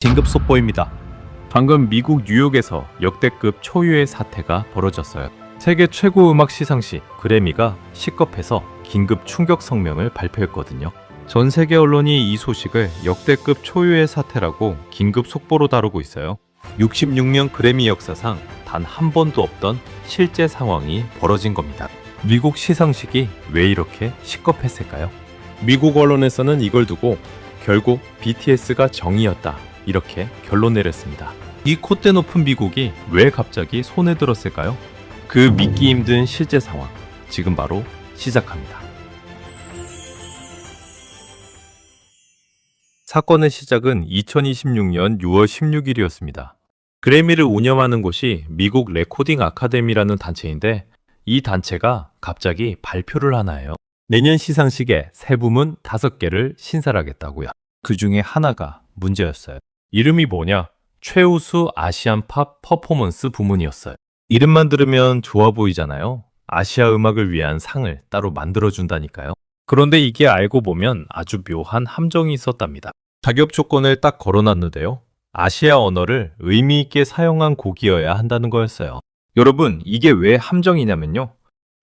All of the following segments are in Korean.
긴급 속보입니다. 방금 미국 뉴욕에서 역대급 초유의 사태가 벌어졌어요. 세계 최고 음악 시상식 그래미가 시급해서 긴급 충격 성명을 발표했거든요. 전 세계 언론이 이 소식을 역대급 초유의 사태라고 긴급 속보로 다루고 있어요. 66년 그래미 역사상 단 한 번도 없던 실제 상황이 벌어진 겁니다. 미국 시상식이 왜 이렇게 시급했을까요? 미국 언론에서는 이걸 두고 결국 BTS가 정이었다, 이렇게 결론 내렸습니다. 이 콧대 높은 미국이 왜 갑자기 손에 들었을까요? 그 믿기 힘든 실제 상황, 지금 바로 시작합니다. 사건의 시작은 2026년 6월 16일이었습니다. 그래미를 운영하는 곳이 미국 레코딩 아카데미라는 단체인데, 이 단체가 갑자기 발표를 하나요. 내년 시상식에 새 부문 5개를 신설하겠다고요. 그 중에 하나가 문제였어요. 이름이 뭐냐? 최우수 아시안 팝 퍼포먼스 부문이었어요. 이름만 들으면 좋아 보이잖아요. 아시아 음악을 위한 상을 따로 만들어준다니까요. 그런데 이게 알고 보면 아주 묘한 함정이 있었답니다. 자격 조건을 딱 걸어놨는데요. 아시아 언어를 의미 있게 사용한 곡이어야 한다는 거였어요. 여러분, 이게 왜 함정이냐면요.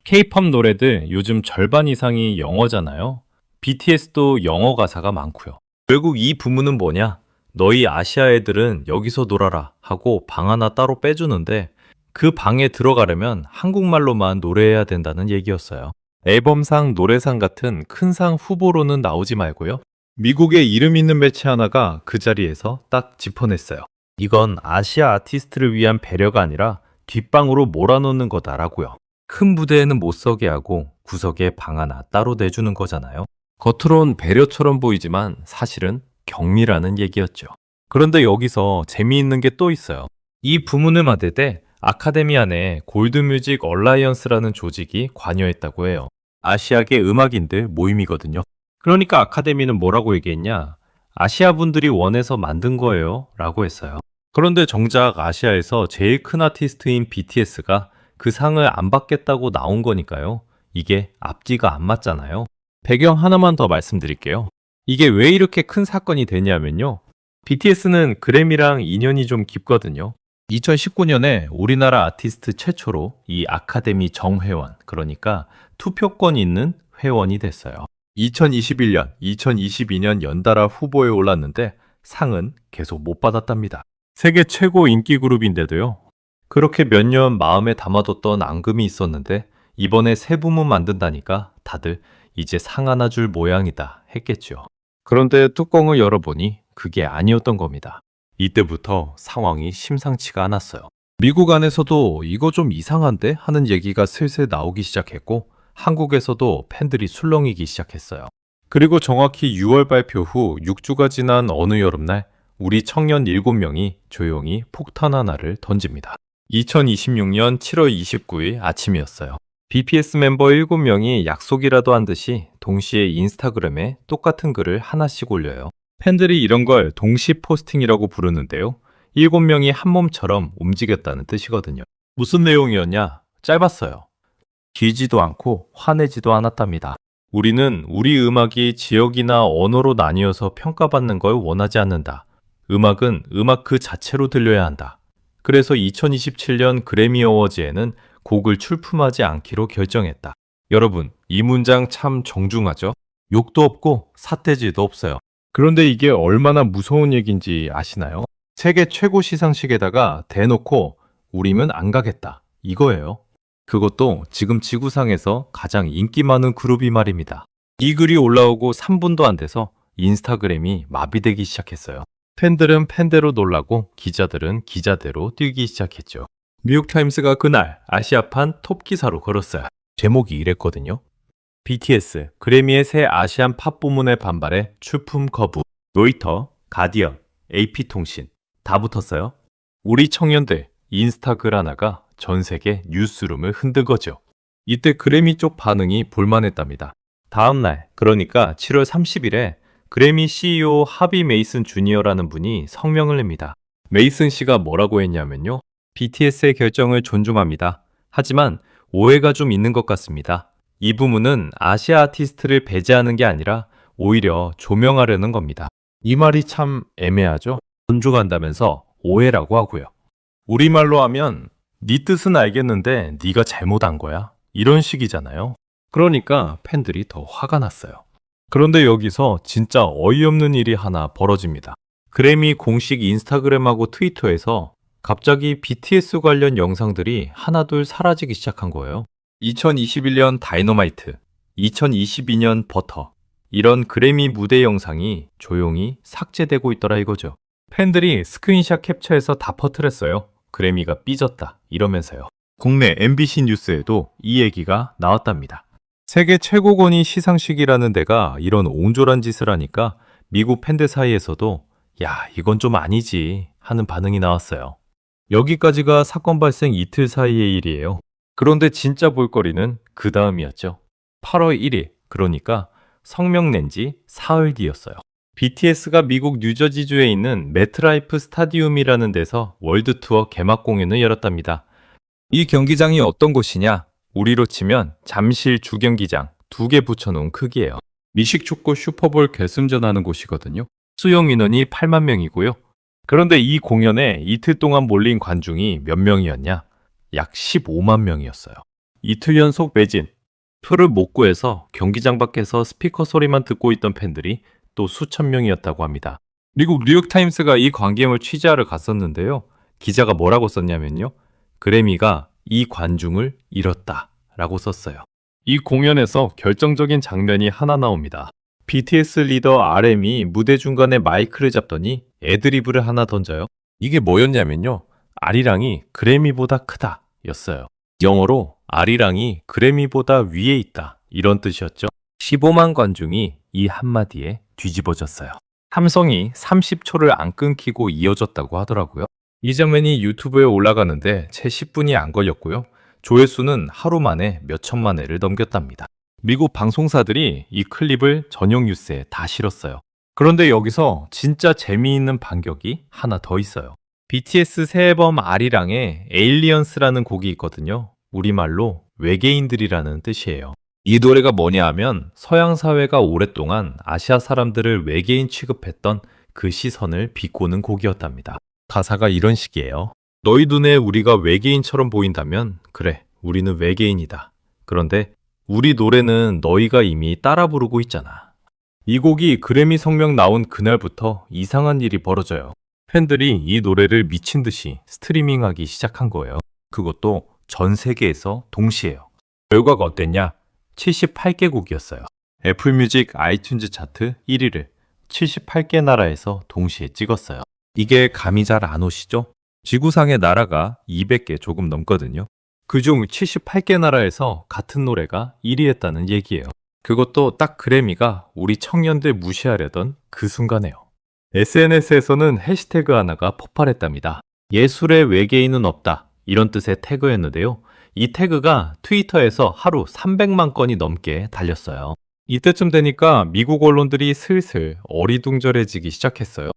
K-팝 노래들 요즘 절반 이상이 영어잖아요. BTS도 영어 가사가 많고요. 결국 이 부문은 뭐냐? 너희 아시아 애들은 여기서 놀아라 하고 방 하나 따로 빼주는데, 그 방에 들어가려면 한국말로만 노래해야 된다는 얘기였어요. 앨범상, 노래상 같은 큰 상 후보로는 나오지 말고요. 미국의 이름 있는 매체 하나가 그 자리에서 딱 짚어냈어요. 이건 아시아 아티스트를 위한 배려가 아니라 뒷방으로 몰아넣는 거다라고요. 큰 무대에는 못 서게 하고 구석에 방 하나 따로 내주는 거잖아요. 겉으론 배려처럼 보이지만 사실은 격리라는 얘기였죠. 그런데 여기서 재미있는 게 또 있어요. 이 부문을 맡을 때 아카데미 안에 골드뮤직 얼라이언스라는 조직이 관여했다고 해요. 아시아계 음악인들 모임이거든요. 그러니까 아카데미는 뭐라고 얘기했냐? 아시아 분들이 원해서 만든 거예요 라고 했어요. 그런데 정작 아시아에서 제일 큰 아티스트인 BTS가 그 상을 안 받겠다고 나온 거니까요. 이게 앞뒤가 안 맞잖아요. 배경 하나만 더 말씀드릴게요. 이게 왜 이렇게 큰 사건이 되냐면요. BTS는 그래미랑 인연이 좀 깊거든요. 2019년에 우리나라 아티스트 최초로 이 아카데미 정회원, 그러니까 투표권 있는 회원이 됐어요. 2021년, 2022년 연달아 후보에 올랐는데 상은 계속 못 받았답니다. 세계 최고 인기 그룹인데도요. 그렇게 몇 년 마음에 담아뒀던 앙금이 있었는데 이번에 새 부문 만든다니까 다들 이제 상 하나 줄 모양이다 했겠죠. 그런데 뚜껑을 열어보니 그게 아니었던 겁니다. 이때부터 상황이 심상치가 않았어요. 미국 안에서도 이거 좀 이상한데 하는 얘기가 슬슬 나오기 시작했고, 한국에서도 팬들이 술렁이기 시작했어요. 그리고 정확히 6월 발표 후 6주가 지난 어느 여름날 우리 청년 7명이 조용히 폭탄 하나를 던집니다. 2026년 7월 29일 아침이었어요. BTS 멤버 7명이 약속이라도 한 듯이 동시에 인스타그램에 똑같은 글을 하나씩 올려요. 팬들이 이런 걸 동시 포스팅이라고 부르는데요. 7명이 한 몸처럼 움직였다는 뜻이거든요. 무슨 내용이었냐? 짧았어요. 길지도 않고 화내지도 않았답니다. 우리는 우리 음악이 지역이나 언어로 나뉘어서 평가받는 걸 원하지 않는다. 음악은 음악 그 자체로 들려야 한다. 그래서 2027년 그래미 어워즈에는 곡을 출품하지 않기로 결정했다. 여러분, 이 문장 참 정중하죠? 욕도 없고 삿대질도 없어요. 그런데 이게 얼마나 무서운 얘기인지 아시나요? 세계 최고 시상식에다가 대놓고 우리는 안 가겠다, 이거예요. 그것도 지금 지구상에서 가장 인기 많은 그룹이 말입니다. 이 글이 올라오고 3분도 안 돼서 인스타그램이 마비되기 시작했어요. 팬들은 팬대로 놀라고 기자들은 기자대로 뛰기 시작했죠. 뉴욕타임스가 그날 아시아판 톱 기사로 걸었어요. 제목이 이랬거든요. BTS, 그래미의 새 아시안 팝 부문에 반발해 출품 거부. 로이터, 가디언, AP통신 다 붙었어요. 우리 청년들 인스타 글 하나가 전 세계 뉴스룸을 흔든 거죠. 이때 그래미 쪽 반응이 볼만했답니다. 다음날, 그러니까 7월 30일에 그래미 CEO 하비 메이슨 주니어라는 분이 성명을 냅니다. 메이슨 씨가 뭐라고 했냐면요. BTS의 결정을 존중합니다. 하지만 오해가 좀 있는 것 같습니다. 이 부문은 아시아 아티스트를 배제하는 게 아니라 오히려 조명하려는 겁니다. 이 말이 참 애매하죠? 존중한다면서 오해라고 하고요. 우리말로 하면 네 뜻은 알겠는데 네가 잘못한 거야. 이런 식이잖아요. 그러니까 팬들이 더 화가 났어요. 그런데 여기서 진짜 어이없는 일이 하나 벌어집니다. 그래미 공식 인스타그램하고 트위터에서 갑자기 BTS 관련 영상들이 하나둘 사라지기 시작한 거예요. 2021년 다이너마이트, 2022년 버터, 이런 그래미 무대 영상이 조용히 삭제되고 있더라 이거죠. 팬들이 스크린샷 캡처해서 다 퍼뜨렸어요. 그래미가 삐졌다 이러면서요. 국내 MBC 뉴스에도 이 얘기가 나왔답니다. 세계 최고권위 시상식이라는 데가 이런 옹졸한 짓을 하니까 미국 팬들 사이에서도 야, 이건 좀 아니지 하는 반응이 나왔어요. 여기까지가 사건 발생 이틀 사이의 일이에요. 그런데 진짜 볼거리는 그 다음이었죠. 8월 1일, 그러니까 성명 낸 지 사흘 뒤였어요. BTS가 미국 뉴저지주에 있는 매트라이프 스타디움이라는 데서 월드 투어 개막 공연을 열었답니다. 이 경기장이 어떤 곳이냐? 우리로 치면 잠실 주경기장 2개 붙여놓은 크기예요. 미식축구 슈퍼볼 결승전 하는 곳이거든요. 수용 인원이 8만 명이고요. 그런데 이 공연에 이틀 동안 몰린 관중이 몇 명이었냐? 약 15만 명이었어요. 이틀 연속 매진. 표를 못 구해서 경기장 밖에서 스피커 소리만 듣고 있던 팬들이 또 수천 명이었다고 합니다. 미국 뉴욕타임스가 이 광경을 취재하러 갔었는데요. 기자가 뭐라고 썼냐면요. 그래미가 이 관중을 잃었다 라고 썼어요. 이 공연에서 결정적인 장면이 하나 나옵니다. BTS 리더 RM이 무대 중간에 마이크를 잡더니 애드리브를 하나 던져요. 이게 뭐였냐면요. 아리랑이 그래미보다 크다 였어요. 영어로 아리랑이 그래미보다 위에 있다 이런 뜻이었죠. 15만 관중이 이 한마디에 뒤집어졌어요. 함성이 30초를 안 끊기고 이어졌다고 하더라고요. 이 장면이 유튜브에 올라가는데 채 10분이 안 걸렸고요. 조회수는 하루 만에 몇 천만 회를 넘겼답니다. 미국 방송사들이 이 클립을 전용 뉴스에 다 실었어요. 그런데 여기서 진짜 재미있는 반격이 하나 더 있어요. BTS 새 앨범 아리랑에 에일리언스라는 곡이 있거든요. 우리말로 외계인들이라는 뜻이에요. 이 노래가 뭐냐 하면 서양 사회가 오랫동안 아시아 사람들을 외계인 취급했던 그 시선을 비꼬는 곡이었답니다. 가사가 이런 식이에요. 너희 눈에 우리가 외계인처럼 보인다면 그래, 우리는 외계인이다. 그런데 우리 노래는 너희가 이미 따라 부르고 있잖아. 이 곡이 그래미 성명 나온 그날부터 이상한 일이 벌어져요. 팬들이 이 노래를 미친 듯이 스트리밍하기 시작한 거예요. 그것도 전 세계에서 동시에요. 결과가 어땠냐? 78개국이었어요. 애플뮤직 아이튠즈 차트 1위를 78개 나라에서 동시에 찍었어요. 이게 감이 잘 안 오시죠? 지구상의 나라가 200개 조금 넘거든요. 그중 78개 나라에서 같은 노래가 1위 했다는 얘기예요. 그것도 딱 그래미가 우리 청년들 무시하려던 그 순간에요. SNS에서는 해시태그 하나가 폭발했답니다. 예술의 외계인은 없다. 이런 뜻의 태그였는데요. 이 태그가 트위터에서 하루 300만 건이 넘게 달렸어요. 이때쯤 되니까 미국 언론들이 슬슬 어리둥절해지기 시작했어요.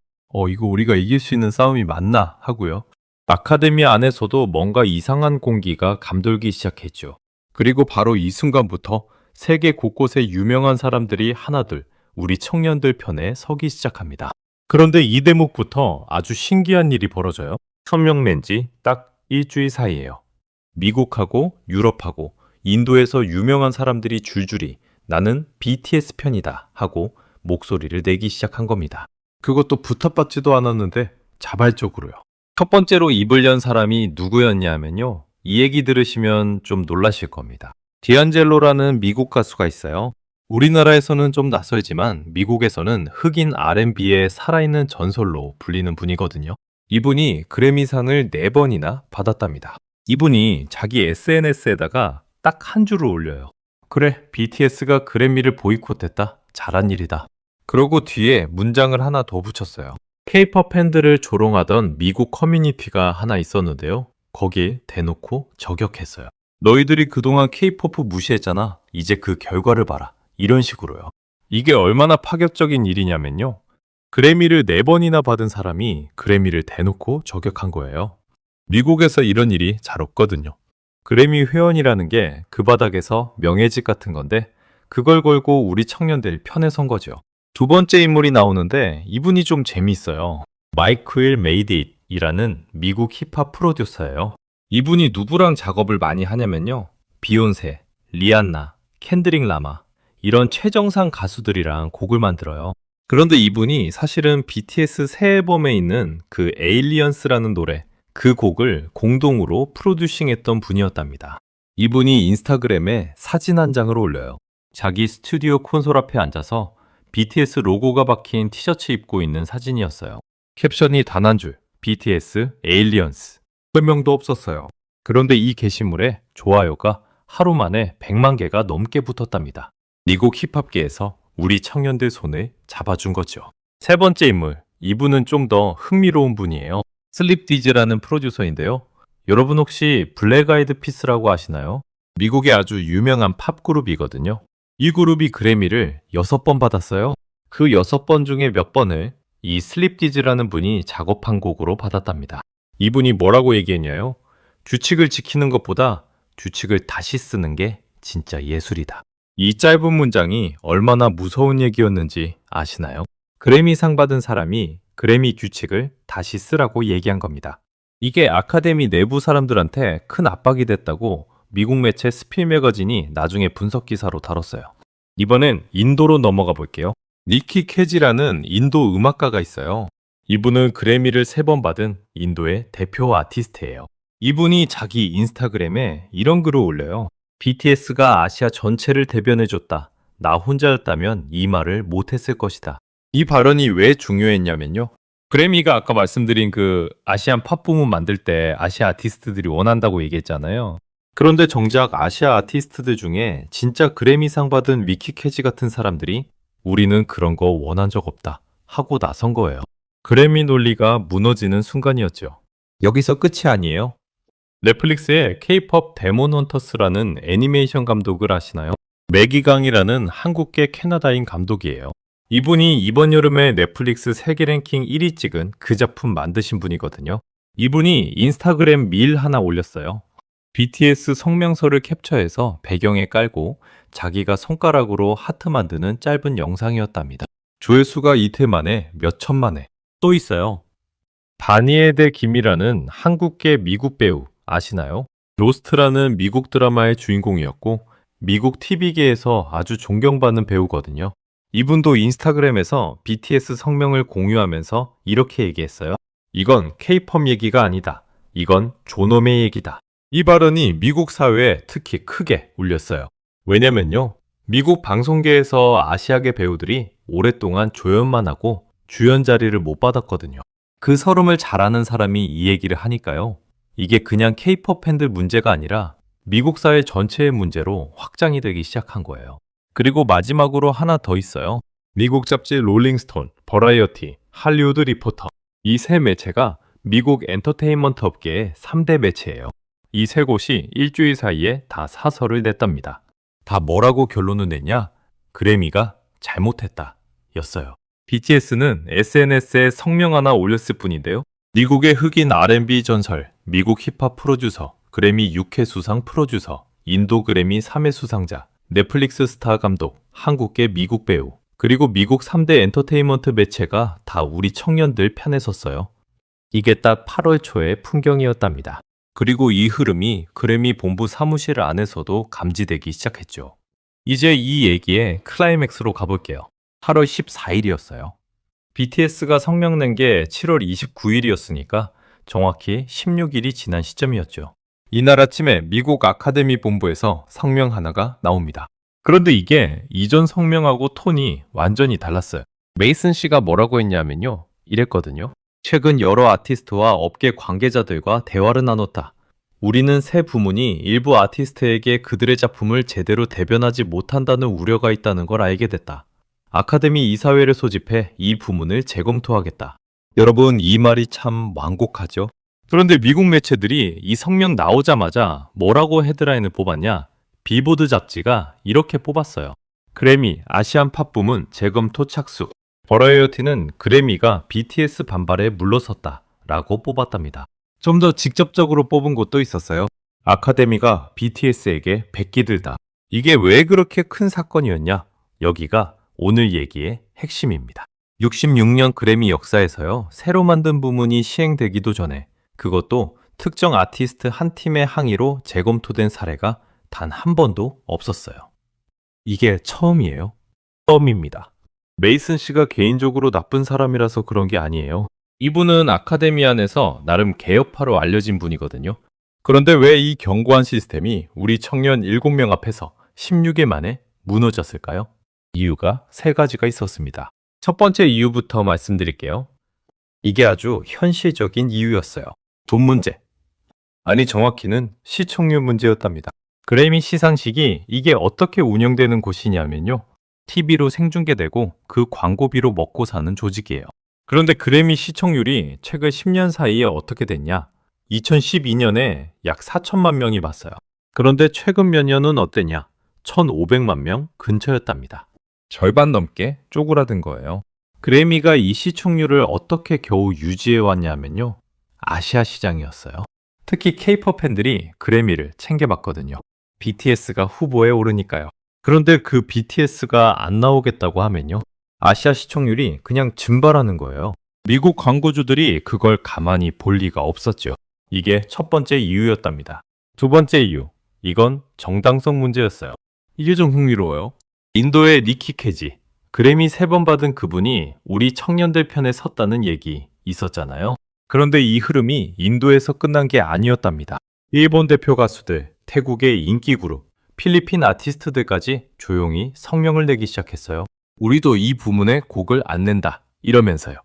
이거 우리가 이길 수 있는 싸움이 맞나 하고요. 아카데미 안에서도 뭔가 이상한 공기가 감돌기 시작했죠. 그리고 바로 이 순간부터 세계 곳곳의 유명한 사람들이 하나둘 우리 청년들 편에 서기 시작합니다. 그런데 이 대목부터 아주 신기한 일이 벌어져요. 성명 낸 지 딱 일주일 사이에요. 미국하고 유럽하고 인도에서 유명한 사람들이 줄줄이 나는 BTS 편이다 하고 목소리를 내기 시작한 겁니다. 그것도 부탁받지도 않았는데 자발적으로요. 첫 번째로 입을 연 사람이 누구였냐면요. 이 얘기 들으시면 좀 놀라실 겁니다. 디안젤로라는 미국 가수가 있어요. 우리나라에서는 좀 낯설지만 미국에서는 흑인 R&B의 살아있는 전설로 불리는 분이거든요. 이분이 그래미상을 4번이나 받았답니다. 이분이 자기 SNS에다가 딱 한 줄을 올려요. 그래, BTS가 그래미를 보이콧했다. 잘한 일이다. 그러고 뒤에 문장을 하나 더 붙였어요. K-pop 팬들을 조롱하던 미국 커뮤니티가 하나 있었는데요. 거길 대놓고 저격했어요. 너희들이 그동안 K-pop 무시했잖아. 이제 그 결과를 봐라. 이런 식으로요. 이게 얼마나 파격적인 일이냐면요. 그래미를 4번이나 받은 사람이 그래미를 대놓고 저격한 거예요. 미국에서 이런 일이 잘 없거든요. 그래미 회원이라는 게 그 바닥에서 명예직 같은 건데 그걸 걸고 우리 청년들 편에 선 거죠. 두 번째 인물이 나오는데 이분이 좀 재미있어요. 마이클 메이딧이라는 미국 힙합 프로듀서예요. 이분이 누구랑 작업을 많이 하냐면요. 비욘세, 리안나, 켄드릭 라마 이런 최정상 가수들이랑 곡을 만들어요. 그런데 이분이 사실은 BTS 새 앨범에 있는 그 에일리언스라는 노래, 그 곡을 공동으로 프로듀싱했던 분이었답니다. 이분이 인스타그램에 사진 한 장을 올려요. 자기 스튜디오 콘솔 앞에 앉아서 BTS 로고가 박힌 티셔츠 입고 있는 사진이었어요. 캡션이 단 한 줄, BTS 에일리언스. 설명도 없었어요. 그런데 이 게시물에 좋아요가 하루 만에 100만 개가 넘게 붙었답니다. 미국 힙합계에서 우리 청년들 손을 잡아준 거죠. 세 번째 인물, 이분은 좀 더 흥미로운 분이에요. 슬립 디즈라는 프로듀서인데요. 여러분 혹시 블랙 아이드 피스라고 아시나요? 미국의 아주 유명한 팝 그룹이거든요. 이 그룹이 그래미를 6번 받았어요. 그 6번 중에 몇 번을 이 슬립 디즈라는 분이 작업한 곡으로 받았답니다. 이분이 뭐라고 얘기했냐요? 규칙을 지키는 것보다 규칙을 다시 쓰는 게 진짜 예술이다. 이 짧은 문장이 얼마나 무서운 얘기였는지 아시나요? 그래미상 받은 사람이 그래미 규칙을 다시 쓰라고 얘기한 겁니다. 이게 아카데미 내부 사람들한테 큰 압박이 됐다고 미국 매체 스필 매거진이 나중에 분석 기사로 다뤘어요. 이번엔 인도로 넘어가 볼게요. 니키 캐지라는 인도 음악가가 있어요. 이분은 그래미를 3번 받은 인도의 대표 아티스트예요. 이분이 자기 인스타그램에 이런 글을 올려요. BTS가 아시아 전체를 대변해줬다. 나 혼자였다면 이 말을 못했을 것이다. 이 발언이 왜 중요했냐면요. 그래미가 아까 말씀드린 그 아시안 팝 부문 만들 때 아시아 아티스트들이 원한다고 얘기했잖아요. 그런데 정작 아시아 아티스트들 중에 진짜 그래미상 받은 니키 캐지 같은 사람들이 우리는 그런 거 원한 적 없다 하고 나선 거예요. 그래미 논리가 무너지는 순간이었죠. 여기서 끝이 아니에요. 넷플릭스의 K-pop 데몬 헌터스라는 애니메이션 감독을 아시나요? 매기강이라는 한국계 캐나다인 감독이에요. 이분이 이번 여름에 넷플릭스 세계 랭킹 1위 찍은 그 작품 만드신 분이거든요. 이분이 인스타그램 릴 하나 올렸어요. BTS 성명서를 캡처해서 배경에 깔고 자기가 손가락으로 하트 만드는 짧은 영상이었답니다. 조회수가 이틀 만에 몇 천만 회. 또 있어요. 바니에데 김이라는 한국계 미국 배우 아시나요? 로스트라는 미국 드라마의 주인공이었고 미국 TV계에서 아주 존경받는 배우거든요. 이분도 인스타그램에서 BTS 성명을 공유하면서 이렇게 얘기했어요. 이건 K-팝 얘기가 아니다. 이건 존엄의 얘기다. 이 발언이 미국 사회에 특히 크게 울렸어요. 왜냐면요. 미국 방송계에서 아시아계 배우들이 오랫동안 조연만 하고 주연 자리를 못 받았거든요. 그 서름을 잘 아는 사람이 이 얘기를 하니까요. 이게 그냥 K-팝 팬들 문제가 아니라 미국 사회 전체의 문제로 확장이 되기 시작한 거예요. 그리고 마지막으로 하나 더 있어요. 미국 잡지 롤링스톤, 버라이어티, 할리우드 리포터. 이 세 매체가 미국 엔터테인먼트 업계의 3대 매체예요. 이 세 곳이 일주일 사이에 다 사설을 냈답니다. 다 뭐라고 결론을 냈냐? 그래미가 잘못했다 였어요. BTS는 SNS에 성명 하나 올렸을 뿐인데요. 미국의 흑인 R&B 전설, 미국 힙합 프로듀서, 그래미 6회 수상 프로듀서, 인도 그래미 3회 수상자, 넷플릭스 스타 감독, 한국계 미국 배우, 그리고 미국 3대 엔터테인먼트 매체가 다 우리 청년들 편에 섰어요. 이게 딱 8월 초의 풍경이었답니다. 그리고 이 흐름이 그래미 본부 사무실 안에서도 감지되기 시작했죠. 이제 이 얘기의 클라이맥스로 가볼게요. 8월 14일이었어요. BTS가 성명 낸 게 7월 29일이었으니까 정확히 16일이 지난 시점이었죠. 이날 아침에 미국 아카데미 본부에서 성명 하나가 나옵니다. 그런데 이게 이전 성명하고 톤이 완전히 달랐어요. 메이슨 씨가 뭐라고 했냐면요. 이랬거든요. 최근 여러 아티스트와 업계 관계자들과 대화를 나눴다. 우리는 새 부문이 일부 아티스트에게 그들의 작품을 제대로 대변하지 못한다는 우려가 있다는 걸 알게 됐다. 아카데미 이사회를 소집해 이 부문을 재검토하겠다. 여러분, 이 말이 참 완곡하죠? 그런데 미국 매체들이 이 성명 나오자마자 뭐라고 헤드라인을 뽑았냐? 빌보드 잡지가 이렇게 뽑았어요. 그래미 아시안 팝 부문 재검토 착수. 버라이어티는 그래미가 BTS 반발에 물러섰다 라고 뽑았답니다. 좀 더 직접적으로 뽑은 곳도 있었어요. 아카데미가 BTS에게 베끼들다. 이게 왜 그렇게 큰 사건이었냐? 여기가 오늘 얘기의 핵심입니다. 66년 그래미 역사에서요, 새로 만든 부문이 시행되기도 전에 그것도 특정 아티스트 한 팀의 항의로 재검토된 사례가 단 한 번도 없었어요. 이게 처음이에요. 처음입니다. 메이슨 씨가 개인적으로 나쁜 사람이라서 그런 게 아니에요. 이분은 아카데미 안에서 나름 개혁파로 알려진 분이거든요. 그런데 왜 이 견고한 시스템이 우리 청년 7명 앞에서 16일 만에 무너졌을까요? 이유가 세 가지가 있었습니다. 첫 번째 이유부터 말씀드릴게요. 이게 아주 현실적인 이유였어요. 돈 문제. 아니, 정확히는 시청률 문제였답니다. 그래미 시상식이 이게 어떻게 운영되는 곳이냐면요, TV로 생중계되고 그 광고비로 먹고 사는 조직이에요. 그런데 그래미 시청률이 최근 10년 사이에 어떻게 됐냐? 2012년에 약 4천만 명이 봤어요. 그런데 최근 몇 년은 어땠냐? 1,500만 명 근처였답니다. 절반 넘게 쪼그라든 거예요. 그래미가 이 시청률을 어떻게 겨우 유지해 왔냐면요, 아시아 시장이었어요. 특히 K-pop 팬들이 그래미를 챙겨봤거든요. BTS가 후보에 오르니까요. 그런데 그 BTS가 안 나오겠다고 하면요, 아시아 시청률이 그냥 증발하는 거예요. 미국 광고주들이 그걸 가만히 볼 리가 없었죠. 이게 첫 번째 이유였답니다. 두 번째 이유, 이건 정당성 문제였어요. 이게 좀 흥미로워요. 인도의 니키 캐지, 그래미 3번 받은 그분이 우리 청년들 편에 섰다는 얘기 있었잖아요. 그런데 이 흐름이 인도에서 끝난 게 아니었답니다. 일본 대표 가수들, 태국의 인기 그룹, 필리핀 아티스트들까지 조용히 성명을 내기 시작했어요. 우리도 이 부문에 곡을 안 낸다, 이러면서요.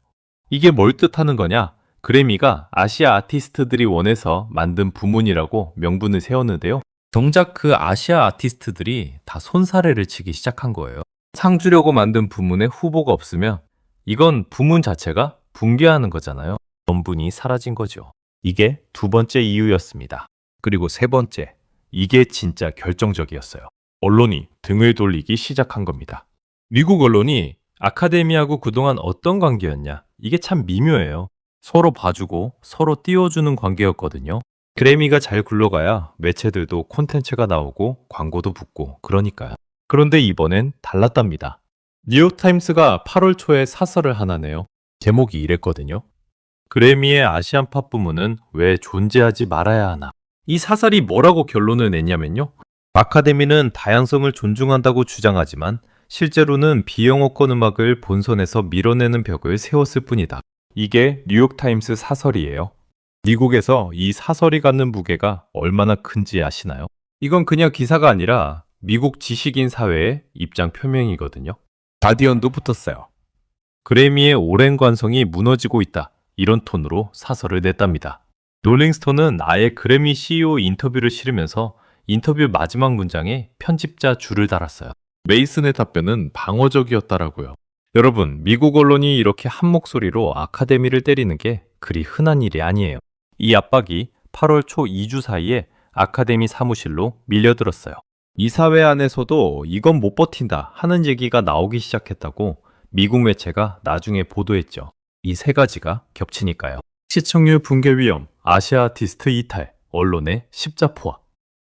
이게 뭘 뜻하는 거냐? 그래미가 아시아 아티스트들이 원해서 만든 부문이라고 명분을 세웠는데요, 정작 그 아시아 아티스트들이 다 손사래를 치기 시작한 거예요. 상 주려고 만든 부문에 후보가 없으면 이건 부문 자체가 붕괴하는 거잖아요. 전분이 사라진 거죠. 이게 두 번째 이유였습니다. 그리고 세 번째, 이게 진짜 결정적이었어요. 언론이 등을 돌리기 시작한 겁니다. 미국 언론이 아카데미하고 그동안 어떤 관계였냐? 이게 참 미묘해요. 서로 봐주고 서로 띄워주는 관계였거든요. 그래미가 잘 굴러가야 매체들도 콘텐츠가 나오고 광고도 붙고 그러니까요. 그런데 이번엔 달랐답니다. 뉴욕타임스가 8월 초에 사설을 하나 내요. 제목이 이랬거든요. 그래미의 아시안 팝 부문은 왜 존재하지 말아야 하나? 이 사설이 뭐라고 결론을 냈냐면요, 아카데미는 다양성을 존중한다고 주장하지만 실제로는 비영어권 음악을 본선에서 밀어내는 벽을 세웠을 뿐이다. 이게 뉴욕타임스 사설이에요. 미국에서 이 사설이 갖는 무게가 얼마나 큰지 아시나요? 이건 그냥 기사가 아니라 미국 지식인 사회의 입장 표명이거든요. 가디언도 붙었어요. 그래미의 오랜 관성이 무너지고 있다, 이런 톤으로 사설을 냈답니다. 롤링스톤은 아예 그래미 CEO 인터뷰를 실으면서 인터뷰 마지막 문장에 편집자 줄을 달았어요. 메이슨의 답변은 방어적이었다라고요. 여러분, 미국 언론이 이렇게 한 목소리로 아카데미를 때리는 게 그리 흔한 일이 아니에요. 이 압박이 8월 초 2주 사이에 아카데미 사무실로 밀려들었어요. 이 사회 안에서도 이건 못 버틴다 하는 얘기가 나오기 시작했다고 미국 매체가 나중에 보도했죠. 이 세 가지가 겹치니까요. 시청률 붕괴 위험, 아시아 아티스트 이탈, 언론의 십자포화.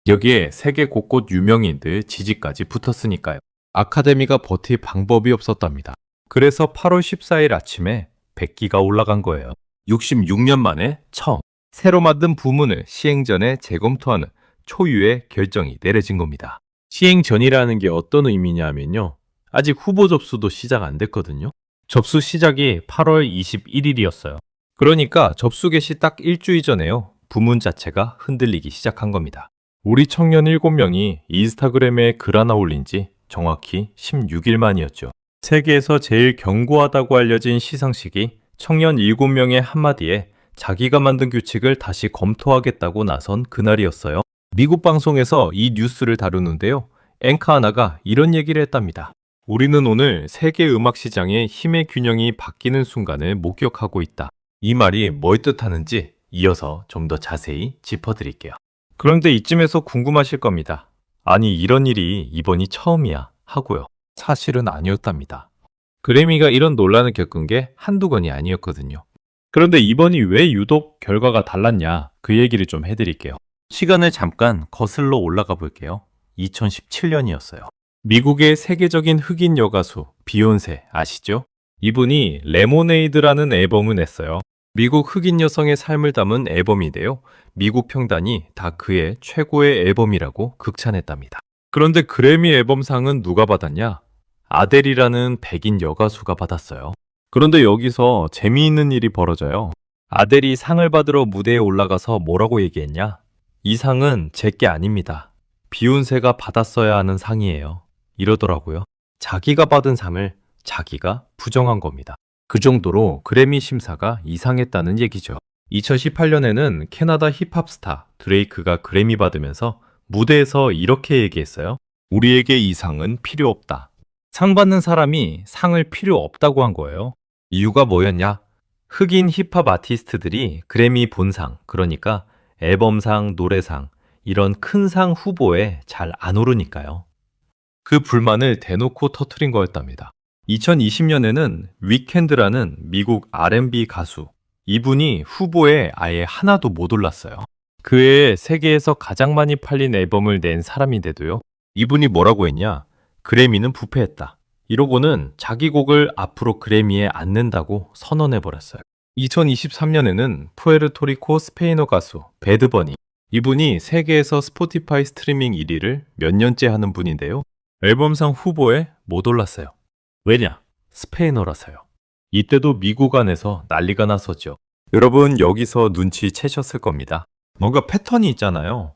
여기에 세계 곳곳 유명인들 지지까지 붙었으니까요. 아카데미가 버틸 방법이 없었답니다. 그래서 8월 14일 아침에 100기가 올라간 거예요. 66년 만에 처음 새로 만든 부문을 시행 전에 재검토하는 초유의 결정이 내려진 겁니다. 시행 전이라는 게 어떤 의미냐면요, 아직 후보 접수도 시작 안 됐거든요. 접수 시작이 8월 21일이었어요. 그러니까 접수 개시 딱 일주일 전에요, 부문 자체가 흔들리기 시작한 겁니다. 우리 청년 7명이 인스타그램에 글 하나 올린 지 정확히 16일 만이었죠. 세계에서 제일 견고하다고 알려진 시상식이 청년 7명의 한마디에 자기가 만든 규칙을 다시 검토하겠다고 나선 그날이었어요. 미국 방송에서 이 뉴스를 다루는데요, 앵커 하나가 이런 얘기를 했답니다. 우리는 오늘 세계 음악 시장의 힘의 균형이 바뀌는 순간을 목격하고 있다. 이 말이 뭘 뜻하는지 이어서 좀 더 자세히 짚어드릴게요. 그런데 이쯤에서 궁금하실 겁니다. 아니, 이런 일이 이번이 처음이야 하고요. 사실은 아니었답니다. 그래미가 이런 논란을 겪은 게 한두 건이 아니었거든요. 그런데 이번이 왜 유독 결과가 달랐냐, 그 얘기를 좀 해드릴게요. 시간을 잠깐 거슬러 올라가 볼게요. 2017년이었어요. 미국의 세계적인 흑인 여가수 비욘세 아시죠? 이분이 레모네이드라는 앨범을 냈어요. 미국 흑인 여성의 삶을 담은 앨범인데요. 미국 평단이 다 그의 최고의 앨범이라고 극찬했답니다. 그런데 그래미 앨범상은 누가 받았냐? 아델이라는 백인 여가수가 받았어요. 그런데 여기서 재미있는 일이 벌어져요. 아델이 상을 받으러 무대에 올라가서 뭐라고 얘기했냐? 이 상은 제게 아닙니다. 비욘세가 받았어야 하는 상이에요. 이러더라고요. 자기가 받은 상을 자기가 부정한 겁니다. 그 정도로 그래미 심사가 이상했다는 얘기죠. 2018년에는 캐나다 힙합 스타 드레이크가 그래미 받으면서 무대에서 이렇게 얘기했어요. 우리에게 이 상은 필요 없다. 상 받는 사람이 상을 필요 없다고 한 거예요. 이유가 뭐였냐? 흑인 힙합 아티스트들이 그래미 본상, 그러니까 앨범상, 노래상, 이런 큰 상 후보에 잘 안 오르니까요. 그 불만을 대놓고 터뜨린 거였답니다. 2020년에는 위켄드라는 미국 R&B 가수, 이분이 후보에 아예 하나도 못 올랐어요. 그 해에 세계에서 가장 많이 팔린 앨범을 낸 사람인데도요. 이분이 뭐라고 했냐? 그래미는 부패했다. 이러고는 자기 곡을 앞으로 그래미에 안 낸다고 선언해버렸어요. 2023년에는 푸에르토리코 스페인어 가수 배드버니, 이분이 세계에서 스포티파이 스트리밍 1위를 몇 년째 하는 분인데요. 앨범상 후보에 못 올랐어요. 왜냐? 스페인어라서요. 이때도 미국 안에서 난리가 났었죠. 여러분 여기서 눈치채셨을 겁니다. 뭔가 패턴이 있잖아요.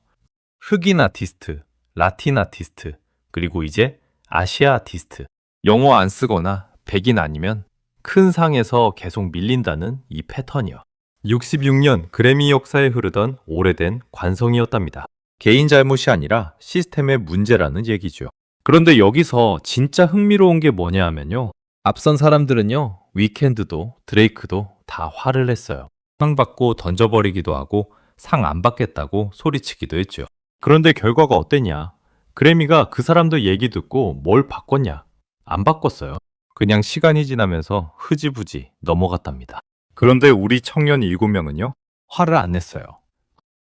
흑인 아티스트, 라틴 아티스트, 그리고 이제 아시아 아티스트. 영어 안 쓰거나 백인 아니면 큰 상에서 계속 밀린다는 이 패턴이요. 66년 그래미 역사에 흐르던 오래된 관성이었답니다. 개인 잘못이 아니라 시스템의 문제라는 얘기죠. 그런데 여기서 진짜 흥미로운 게 뭐냐 하면요. 앞선 사람들은요. 위켄드도 드레이크도 다 화를 냈어요. 상 받고 던져버리기도 하고 상 안 받겠다고 소리치기도 했죠. 그런데 결과가 어땠냐? 그래미가 그 사람들 얘기 듣고 뭘 바꿨냐? 안 바꿨어요. 그냥 시간이 지나면서 흐지부지 넘어갔답니다. 그런데 우리 청년 7명은요. 화를 안 냈어요.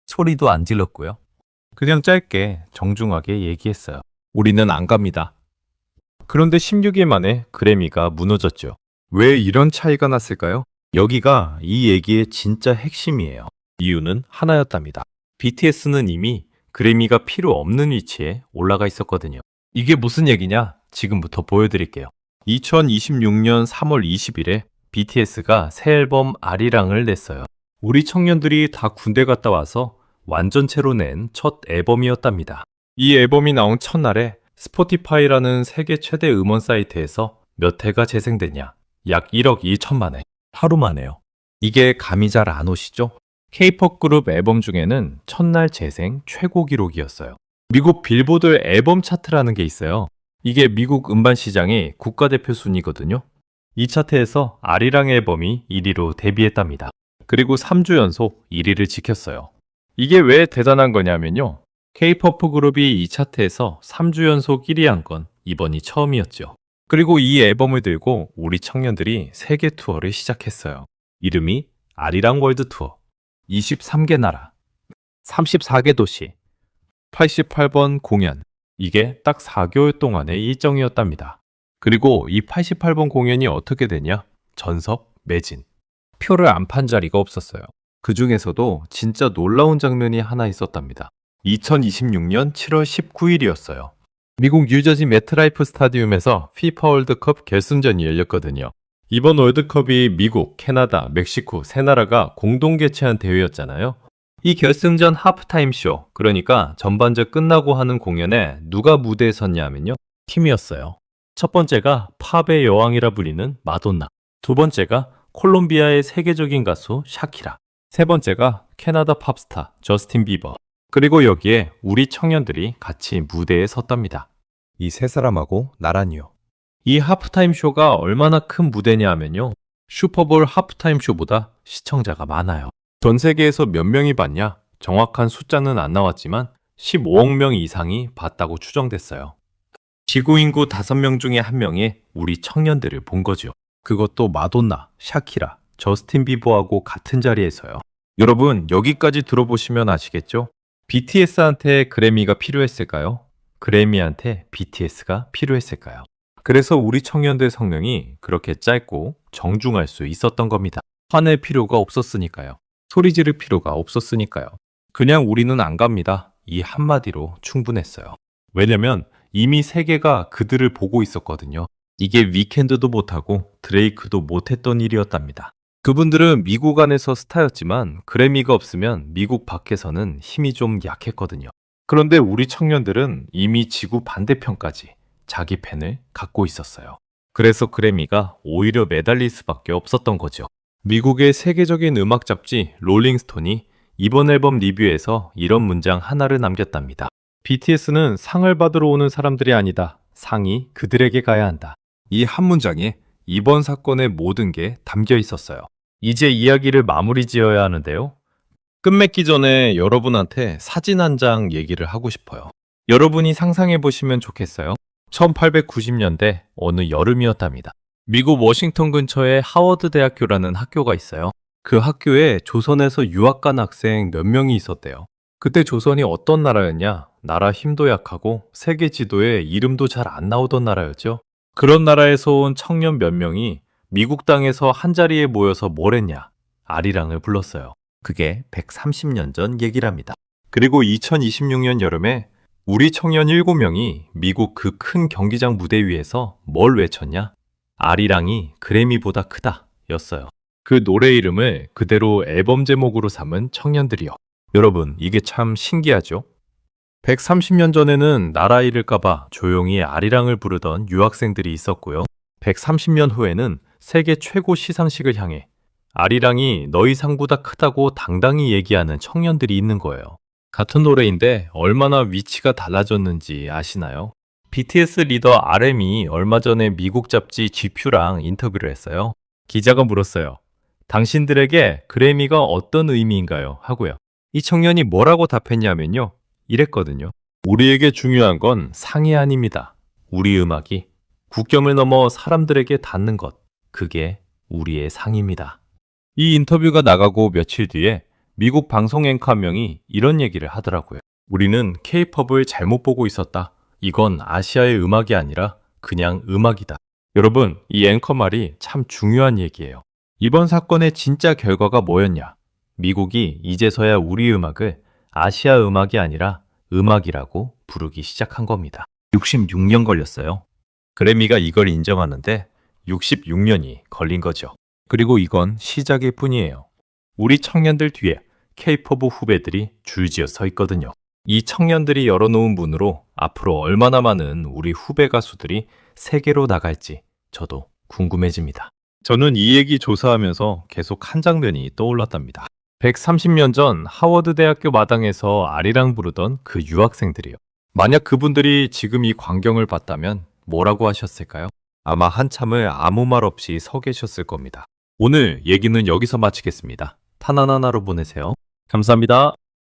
소리도 안 질렀고요. 그냥 짧게 정중하게 얘기했어요. 우리는 안 갑니다. 그런데 16일 만에 그래미가 무너졌죠. 왜 이런 차이가 났을까요? 여기가 이 얘기의 진짜 핵심이에요. 이유는 하나였답니다. BTS는 이미 그래미가 필요 없는 위치에 올라가 있었거든요. 이게 무슨 얘기냐? 지금부터 보여드릴게요. 2026년 3월 20일에 BTS가 새 앨범 아리랑을 냈어요. 우리 청년들이 다 군대 갔다 와서 완전체로 낸 첫 앨범이었답니다. 이 앨범이 나온 첫날에 스포티파이라는 세계 최대 음원 사이트에서 몇 회가 재생되냐? 약 1억 2천만 회. 하루 만에요. 이게 감이 잘 안 오시죠? K-POP 그룹 앨범 중에는 첫날 재생 최고 기록이었어요. 미국 빌보드 앨범 차트라는 게 있어요. 이게 미국 음반 시장의 국가대표 순위거든요. 이 차트에서 아리랑 앨범이 1위로 데뷔했답니다. 그리고 3주 연속 1위를 지켰어요. 이게 왜 대단한 거냐면요. K-POP 그룹이 이 차트에서 3주 연속 1위 한 건 이번이 처음이었죠. 그리고 이 앨범을 들고 우리 청년들이 세계 투어를 시작했어요. 이름이 아리랑 월드 투어. 23개 나라, 34개 도시, 88번 공연. 이게 딱 4개월 동안의 일정이었답니다. 그리고 이 88번 공연이 어떻게 되냐? 전석 매진. 표를 안 판 자리가 없었어요. 그 중에서도 진짜 놀라운 장면이 하나 있었답니다. 2026년 7월 19일이었어요. 미국 뉴저지 매트라이프 스타디움에서 피파 월드컵 결승전이 열렸거든요. 이번 월드컵이 미국, 캐나다, 멕시코 세 나라가 공동 개최한 대회였잖아요. 이 결승전 하프타임 쇼, 그러니까 전반전 끝나고 하는 공연에 누가 무대에 섰냐 하면요. 팀이었어요. 첫 번째가 팝의 여왕이라 불리는 마돈나, 두 번째가 콜롬비아의 세계적인 가수 샤키라, 세 번째가 캐나다 팝스타 저스틴 비버, 그리고 여기에 우리 청년들이 같이 무대에 섰답니다. 이 세 사람하고 나란히요. 이 하프타임 쇼가 얼마나 큰 무대냐 하면요. 슈퍼볼 하프타임 쇼보다 시청자가 많아요. 전 세계에서 몇 명이 봤냐? 정확한 숫자는 안 나왔지만 15억 명 이상이 봤다고 추정됐어요. 지구 인구 5명 중에 1명이 우리 청년들을 본 거죠. 그것도 마돈나, 샤키라, 저스틴 비버하고 같은 자리에서요. 여러분 여기까지 들어보시면 아시겠죠? BTS한테 그래미가 필요했을까요? 그래미한테 BTS가 필요했을까요? 그래서 우리 청년들 성능이 그렇게 짧고 정중할 수 있었던 겁니다. 화낼 필요가 없었으니까요. 소리 지를 필요가 없었으니까요. 그냥 우리는 안 갑니다. 이 한마디로 충분했어요. 왜냐면 이미 세계가 그들을 보고 있었거든요. 이게 위켄드도 못하고 드레이크도 못했던 일이었답니다. 그분들은 미국 안에서 스타였지만 그래미가 없으면 미국 밖에서는 힘이 좀 약했거든요. 그런데 우리 청년들은 이미 지구 반대편까지 자기 팬을 갖고 있었어요. 그래서 그래미가 오히려 매달릴 수밖에 없었던 거죠. 미국의 세계적인 음악 잡지 롤링스톤이 이번 앨범 리뷰에서 이런 문장 하나를 남겼답니다. BTS는 상을 받으러 오는 사람들이 아니다. 상이 그들에게 가야 한다. 이 한 문장에 이번 사건의 모든 게 담겨 있었어요. 이제 이야기를 마무리 지어야 하는데요. 끝맺기 전에 여러분한테 사진 한 장 얘기를 하고 싶어요. 여러분이 상상해 보시면 좋겠어요. 1890년대 어느 여름이었답니다. 미국 워싱턴 근처에 하워드 대학교라는 학교가 있어요. 그 학교에 조선에서 유학 간 학생 몇 명이 있었대요. 그때 조선이 어떤 나라였냐? 나라 힘도 약하고 세계 지도에 이름도 잘 안 나오던 나라였죠. 그런 나라에서 온 청년 몇 명이 미국 땅에서 한자리에 모여서 뭘 했냐? 아리랑을 불렀어요. 그게 130년 전 얘기랍니다. 그리고 2026년 여름에 우리 청년 7명이 미국 그 큰 경기장 무대 위에서 뭘 외쳤냐? 아리랑이 그래미보다 크다 였어요. 그 노래 이름을 그대로 앨범 제목으로 삼은 청년들이요. 여러분, 이게 참 신기하죠? 130년 전에는 나라 잃을까봐 조용히 아리랑을 부르던 유학생들이 있었고요. 130년 후에는 세계 최고 시상식을 향해 아리랑이 너희 상보다 크다고 당당히 얘기하는 청년들이 있는 거예요. 같은 노래인데 얼마나 위치가 달라졌는지 아시나요? BTS 리더 RM이 얼마 전에 미국 잡지 GQ랑 인터뷰를 했어요. 기자가 물었어요. 당신들에게 그래미가 어떤 의미인가요? 하고요. 이 청년이 뭐라고 답했냐면요. 이랬거든요. 우리에게 중요한 건 상이 아닙니다. 우리 음악이 국경을 넘어 사람들에게 닿는 것. 그게 우리의 상입니다. 이 인터뷰가 나가고 며칠 뒤에 미국 방송 앵커 한 명이 이런 얘기를 하더라고요. 우리는 K-팝을 잘못 보고 있었다. 이건 아시아의 음악이 아니라 그냥 음악이다. 여러분, 이 앵커 말이 참 중요한 얘기예요. 이번 사건의 진짜 결과가 뭐였냐? 미국이 이제서야 우리 음악을 아시아 음악이 아니라 음악이라고 부르기 시작한 겁니다. 66년 걸렸어요. 그래미가 이걸 인정하는데 66년이 걸린 거죠. 그리고 이건 시작일 뿐이에요. 우리 청년들 뒤에 K-팝 후배들이 줄지어 서 있거든요. 이 청년들이 열어놓은 문으로 앞으로 얼마나 많은 우리 후배 가수들이 세계로 나갈지 저도 궁금해집니다. 저는 이 얘기 조사하면서 계속 한 장면이 떠올랐답니다. 130년 전 하워드 대학교 마당에서 아리랑 부르던 그 유학생들이요. 만약 그분들이 지금 이 광경을 봤다면 뭐라고 하셨을까요? 아마 한참을 아무 말 없이 서 계셨을 겁니다. 오늘 얘기는 여기서 마치겠습니다. 탄한 하나로 보내세요. 감사합니다.